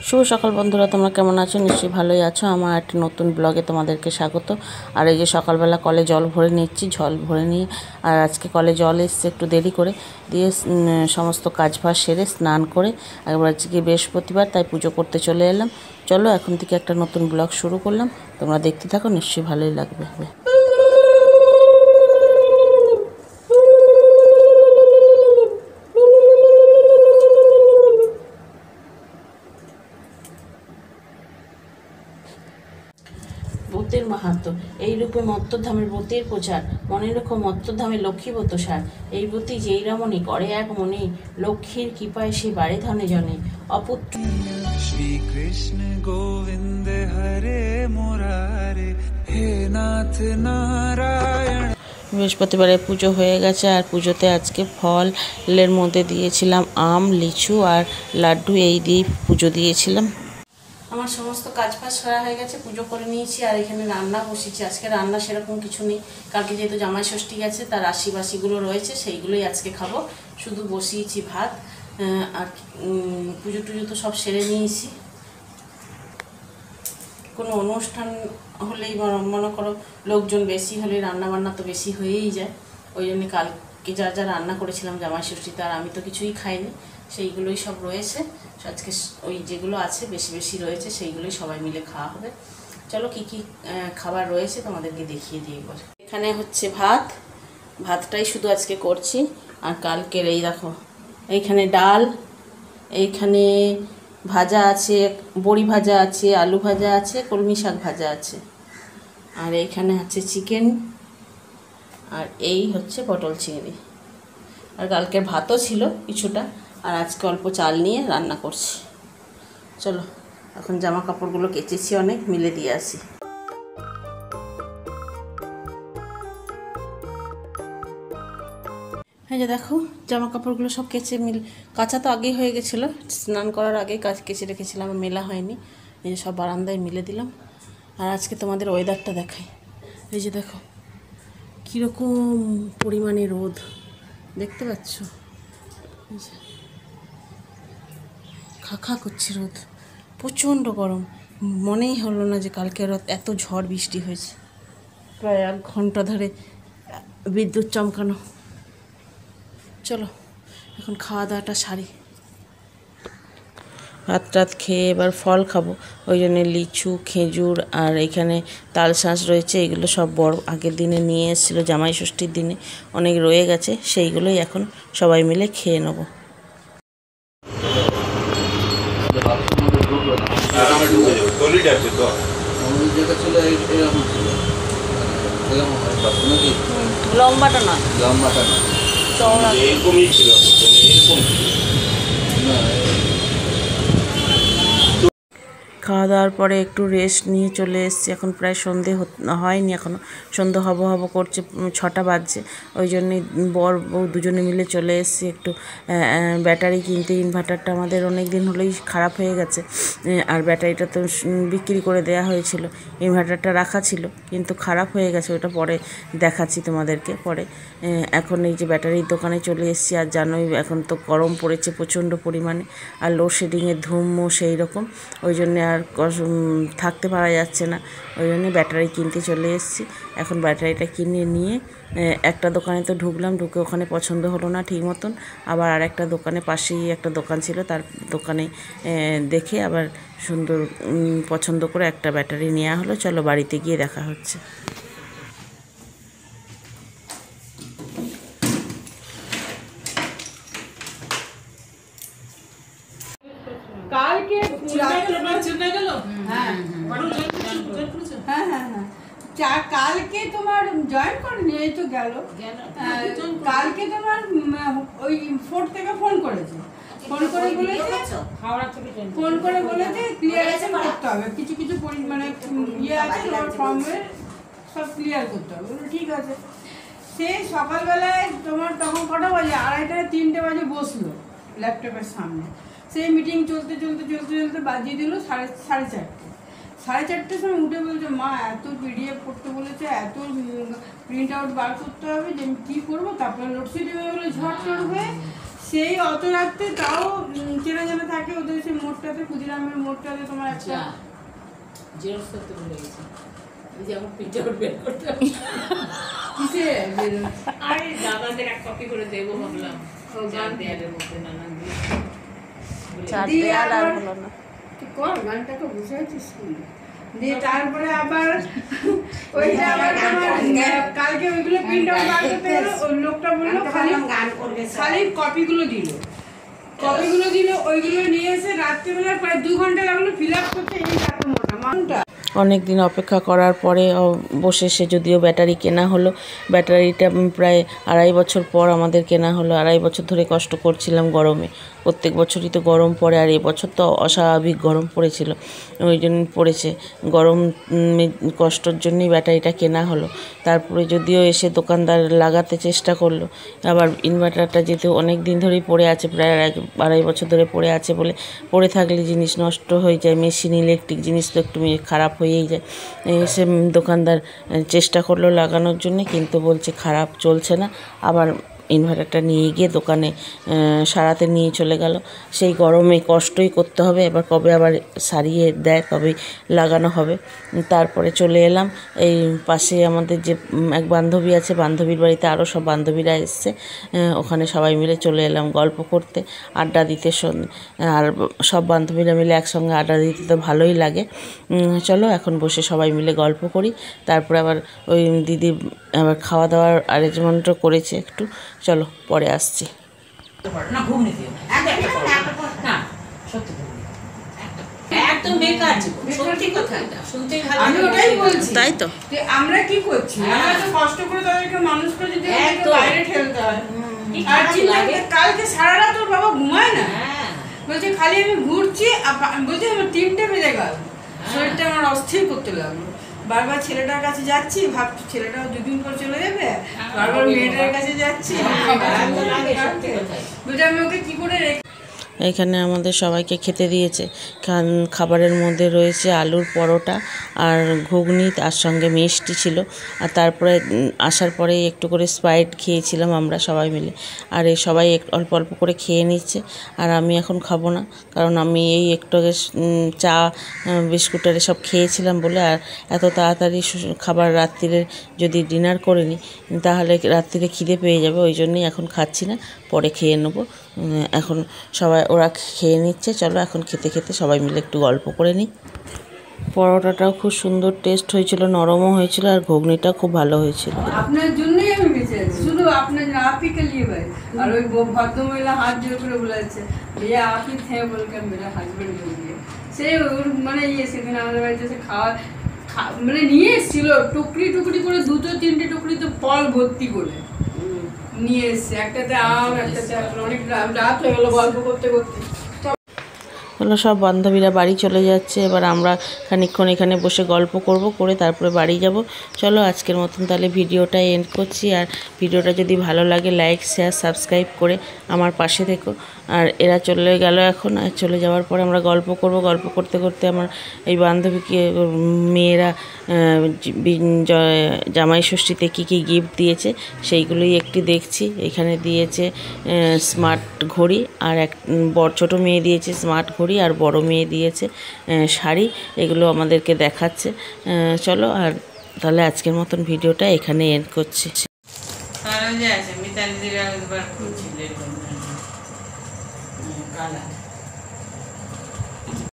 শুভ সকাল বন্ধুরা, তোমরা কেমন আছো? নিশ্চয়ই ভালোই আছো। আমার একটা নতুন ব্লগে তোমাদেরকে স্বাগত। আর এই যে সকালবেলা কলে জল ভরে নিচ্ছি, জল ভরে নিয়ে আর আজকে কলে জল এসছে একটু দেরি করে, দিয়ে সমস্ত কাজ বাজ সেরে স্নান করে একবার আজকে বৃহস্পতিবার তাই পুজো করতে চলে এলাম। চলো এখন থেকে একটা নতুন ব্লগ শুরু করলাম, তোমরা দেখতে থাকো, নিশ্চয়ই ভালোই লাগবে। ব্রতের মাহাত্ম্য। এই রূপে মত্তধামের ব্রতের প্রচার, মনে রেখো মত্তধামে লক্ষ্মীব্রত সার। এই ব্রতী যেই রমণী করে এক মনে, লক্ষ্মীর কৃপায় সে বাড়ে ধনে জনে। অপুত্র শ্রীকৃষ্ণ গোবিন্দ হরে মুরারে, হে নাথ নারায়ণ। বৃহস্পতিবারে পুজো হয়ে গেছে, আর পুজোতে আজকে ফলের মধ্যে দিয়েছিলাম আম, লিচু আর লাড্ডু, এই দিয়ে পুজো দিয়েছিলাম। আমার সমস্ত কাজ ফাজ করা হয়ে গেছে, পুজো করে নিয়েছি, আর এখানে রান্না বসেছি। আজকে রান্না সেরকম কিছু নেই, কালকে যেহেতু জামাই ষষ্ঠী গেছে তার রাশি বাসিগুলো রয়েছে, সেইগুলোই আজকে খাবো। শুধু বসিয়েছি ভাত, আর পুজো টুজো তো সব সেরে নিয়েছি। কোনো অনুষ্ঠান হলেই মনে করো লোকজন বেশি হলে রান্নাবান্না তো বেশি হয়েই যায়। ওই জন্য কালকে যা যা রান্না করেছিলাম জামাই ষষ্ঠীতে, আর আমি তো কিছুই খাইনি, সেইগুলোই সব রয়েছে। আজকে ওই যেগুলো আছে বেশি বেশি রয়েছে সেইগুলোই সবাই মিলে খাওয়া হবে। চলো কি কি খাবার রয়েছে তোমাদেরকে দেখিয়ে দিই একবার। এখানে হচ্ছে ভাতটাই শুধু আজকে করছি, আর কালকের এই দেখো এইখানে ডাল, এইখানে ভাজা আছে, বড়ি ভাজা আছে, আলু ভাজা আছে, কলমি শাক ভাজা আছে, আর এইখানে আছে চিকেন, আর এই হচ্ছে পটল চিংড়ি। আর কালকের ভাতও ছিল কিছুটা, আর আজকে অল্প চাল নিয়ে রান্না করছি। চলো এখন জামা কাপড়গুলো কেচেছি অনেক, মিলে দিয়ে আসি। হ্যাঁ যে দেখো জামা কাপড়গুলো সব কাচা তো আগেই হয়ে গেছিলো, স্নান করার আগেই কেচে রেখেছিলাম, মেলা হয়নি। এই যে সব বারান্দায় মিলে দিলাম। আর আজকে তোমাদের ওয়েদারটা দেখাই। এই যে দেখো কীরকম পরিমাণে রোদ, দেখতে পাচ্ছ? খা করছে রোদ, প্রচণ্ড গরম। মনেই হলো না যে কালকে এত ঝড় বৃষ্টি হয়েছে, প্রায় 1 ঘন্টা ধরে বিদ্যুৎ চমকানো। চলো এখন খাওয়া দাওয়াটা সারি। ভাত টাত খেয়ে এবার ফল খাবো, ওই জন্যে লিচু, খেজুর আর এখানে তালশাঁস রয়েছে। এগুলো সব বড় আগের দিনে নিয়ে এসেছিলো জামাই ষষ্ঠীর দিনে, অনেক রয়ে গেছে, সেইগুলোই এখন সবাই মিলে খেয়ে নেবো। লম্বাটা না, চওড়া এরকমই ছিল, এরকম খাওয়া দাওয়ার পরে একটু রেস্ট নিয়ে চলে এসেছি। এখন প্রায় সন্ধে হয়নি, এখনও সন্ধে হব করছে, 6টা বাজছে। ওই জন্যই বর বউ দুজনে মিলে চলে এসেছি একটু ব্যাটারি কিনতে। ইনভার্টারটা আমাদের অনেক দিন হলেই খারাপ হয়ে গেছে, আর ব্যাটারিটা তো বিক্রি করে দেওয়া হয়েছিল। ইনভার্টারটা রাখা ছিল কিন্তু খারাপ হয়ে গেছে, ওটা পরে দেখাচ্ছি তোমাদেরকে পরে। এখন এই যে ব্যাটারির দোকানে চলে এসেছি। আর জানোই এখন তো গরম পড়েছে প্রচণ্ড পরিমাণে, আর লোডশেডিংয়ের ধুমও সেই রকম, ওই জন্যে আর থাকতে পারা যাচ্ছে না। ওই জন্য ব্যাটারি কিনতে চলে এসেছি। এখন ব্যাটারিটা কিনে নিয়ে একটা দোকানে তো ঢুকলাম, ঢুকে ওখানে পছন্দ হলো না ঠিক মতন। আবার আর একটা দোকানে, পাশেই একটা দোকান ছিল, তার দোকানে দেখে আবার সুন্দর পছন্দ করে একটা ব্যাটারি নেওয়া হলো। চলো বাড়িতে গিয়ে দেখা হচ্ছে। কালকে কালকে তোমার জয়েন করেনি, এই তো গেল। কালকে তোমার ওই 4 থেকে ফোন করেছে, ফোন করে বলেছে ক্লিয়ারেশন করতে হবে, কিছু কিছু মানে ইয়ে আছে তোমার ফর্মের, সব ক্লিয়ার করতে হবে। ঠিক আছে। সে সকালবেলায় তোমার তখন কটা বাজে, 2:30 3টে বাজে বসলো ল্যাপটপের সামনে। সেই মিটিং চলতে বাজিয়ে দিল 4:30। 4:30টার সময় উঠে বলছে, মা এত পিডিএফ করতে বলেছে, এত প্রিন্ট আউট বার করতে হবে যে আমি কী করবো। তারপরে লোডশেডিং হয়ে গেলো, ঝড় হয়ে সেই অত রাত্রে তাও চেনা জানা থাকে ওদের সেই মোড়টাতে, ক্ষুদিরামের মোড়টাতে তোমার একটা জেরক্স করতে ভুলে গেছি, যেমন প্রিন্ট আউট বের করতে কিসে আরে দাদাদের এক কপি করে দেবো ভাবলাম, চার দেয়ালের মধ্যে নানান দিয়ে চার দিয়ে দেয়াল আর আবার- হলো না। তুই কর গানটাকে বুঝাইছিস দিয়ে তারপরে আবার ওইটা আবার তোমার কালকে ওইগুলো প্রিন্ট আউট বার করতে গেলো, ওই লোকটা বললো খালি খালি কপিগুলো দিল, কপিগুলো দিল, ওইগুলো নিয়ে এসে রাত্রিবেলা প্রায় 2 ঘন্টা লাগলো ফিল আপ করতে। এই এত মোটা মানটা অনেক দিন অপেক্ষা করার পরে অবশেষে যদিও ব্যাটারি কেনা হলো, ব্যাটারিটা প্রায় 2.5 বছর পর আমাদের কেনা হলো। 2.5 বছর ধরে কষ্ট করছিলাম গরমে, প্রত্যেক বছরই তো গরম পড়ে, আর এবছর তো অস্বাভাবিক গরম পড়েছিল, ওই জন্য পড়েছে গরম, কষ্টর জন্যই ব্যাটারিটা কেনা হলো। তারপরে যদিও এসে দোকানদার লাগাতে চেষ্টা করলো, আবার ইনভার্টারটা যেহেতু অনেক দিন ধরেই পড়ে আছে, প্রায় 2.5 বছর ধরে পড়ে আছে বলে, পড়ে থাকলে জিনিস নষ্ট হয়ে যায়, মেশিন ইলেকট্রিক জিনিস তো একটু খারাপ হয়েই যায়। এসে দোকানদার চেষ্টা করলো লাগানোর জন্য, কিন্তু বলছে খারাপ, চলছে না। আবার ইনভার্টারটা নিয়ে গিয়ে দোকানে সারাতে নিয়ে চলে গেল। সেই গরমে কষ্টই করতে হবে, এবার কবে আবার সারিয়ে দেয় তবেই লাগানো হবে। তারপরে চলে এলাম এই পাশে আমাদের যে এক বান্ধবী আছে, বান্ধবীর বাড়িতে আরও সব বান্ধবীরা এসছে, ওখানে সবাই মিলে চলে এলাম গল্প করতে, আড্ডা দিতে। আর সব বান্ধবীরা মিলে একসঙ্গে আড্ডা দিতে তো ভালোই লাগে। চলো এখন বসে সবাই মিলে গল্প করি। তারপরে আবার ওই দিদি আবার খাওয়া দাওয়ার অ্যারেঞ্জমেন্টও করেছে একটু, চলো পরে আসছি। না ঘুমনি দিও না, সত্যি ঘুমনি একদম বেকার জীবন, সত্যি কথা, এটা শুনতে ভালো আমি ওটাই বলছি, তাই তো যে আমরা কি করছি, আমরা তো কষ্ট করে তাদেরকে মানুষ করে যদি ওদেরকে বাইরে ঠেলতে হয়। আর চিন্তা করে কালকে সারা রাত ওর বাবা ঘুমায় না, হ্যাঁ বলছে খালি আমি ঘুরছি, বলছে আমার 3টে বেজে গেল, শরীরটা আমার অস্থির করতে লাগলো। বারবার ছেলেটার কাছে যাচ্ছি, ভাবছি ছেলেটাও 2 দিন পর চলে যাবে, বারবার মেয়েটার কাছে যাচ্ছি, বলছে আমি ওকে কি করে রেখে। এখানে আমাদের সবাইকে খেতে দিয়েছে। খাবারের মধ্যে রয়েছে আলুর পরোটা আর ঘুগনি, তার সঙ্গে মিষ্টি ছিল। আর তারপরে আসার পরেই একটু করে স্প্রাইট খেয়েছিলাম আমরা সবাই মিলে। আর এই সবাই অল্প অল্প করে খেয়ে নিচ্ছে, আর আমি এখন খাবো না, কারণ আমি এই একটু আগে চা বিস্কুট আর এসব খেয়েছিলাম বলে। আর এত তাড়াতাড়ি খাবার রাত্রিরে যদি ডিনার করে নিই তাহলে রাত্রিরে খিদে পেয়ে যাবে, ওই জন্যই এখন খাচ্ছি না, পরে খেয়ে নেবো। এখন সবাই ওরা খেয়ে নিচ্ছে, চলো এখন খেতে খেতে সবাই মিলে একটু গল্প করে নিই। পরোটাটাও খুব সুন্দর টেস্ট হয়েছিল, নরমও হয়েছিল, আর ঘুগনিটা খুব ভালো হয়েছিল। আপনার জন্যই আমি বেঁচে আছি, শুধু আপনার আপই কে লিয়ে ভাই। আর ওই ভদ্রমহিলা হাত জোর করে বলেছে, भैया आप ही थे बोलकर मेरा হাজবেন্ড বলে দিয়ে সে ওর মানে সেদিন আমাদের বাড়িতে এসে মানে নিয়ে এসেছিল টুকরি টুকরি করে, 2-3টে টুকরিতে ফল ভর্তি করে নিয়ে এসছে, একটাতে আম, একটাতে আপেল। অনেক রাত হয়ে গেলো গল্প করতে করতে। হলো সব বান্ধবীরা বাড়ি চলে যাচ্ছে, এবার আমরা খানিকক্ষণ এখানে বসে গল্প করে তারপরে বাড়ি যাব। চলো আজকের মতন তাহলে ভিডিওটা এন্ড করছি। আর ভিডিওটা যদি ভালো লাগে লাইক শেয়ার সাবস্ক্রাইব করে আমার পাশে থেকো। আর এরা চলে গেল এখন, আর চলে যাওয়ার পরে আমরা গল্প করতে করতে আমার এই বান্ধবীকে মেয়েরা জামাই ষষ্ঠীতে কী কী গিফট দিয়েছে সেইগুলোই একটু দেখছি। এখানে দিয়েছে স্মার্ট ঘড়ি, আর ছোটো মেয়ে দিয়েছে স্মার্ট ঘড়ি, আর বড় মেয়ে দিয়েছে শাড়ি, এগুলো আমাদেরকে দেখাচ্ছে। চলো আর তাহলে আজকের মতন ভিডিওটা এখানে এন্ড করছি। মিতালি দিরা একবার খুঁজছিলেন কালা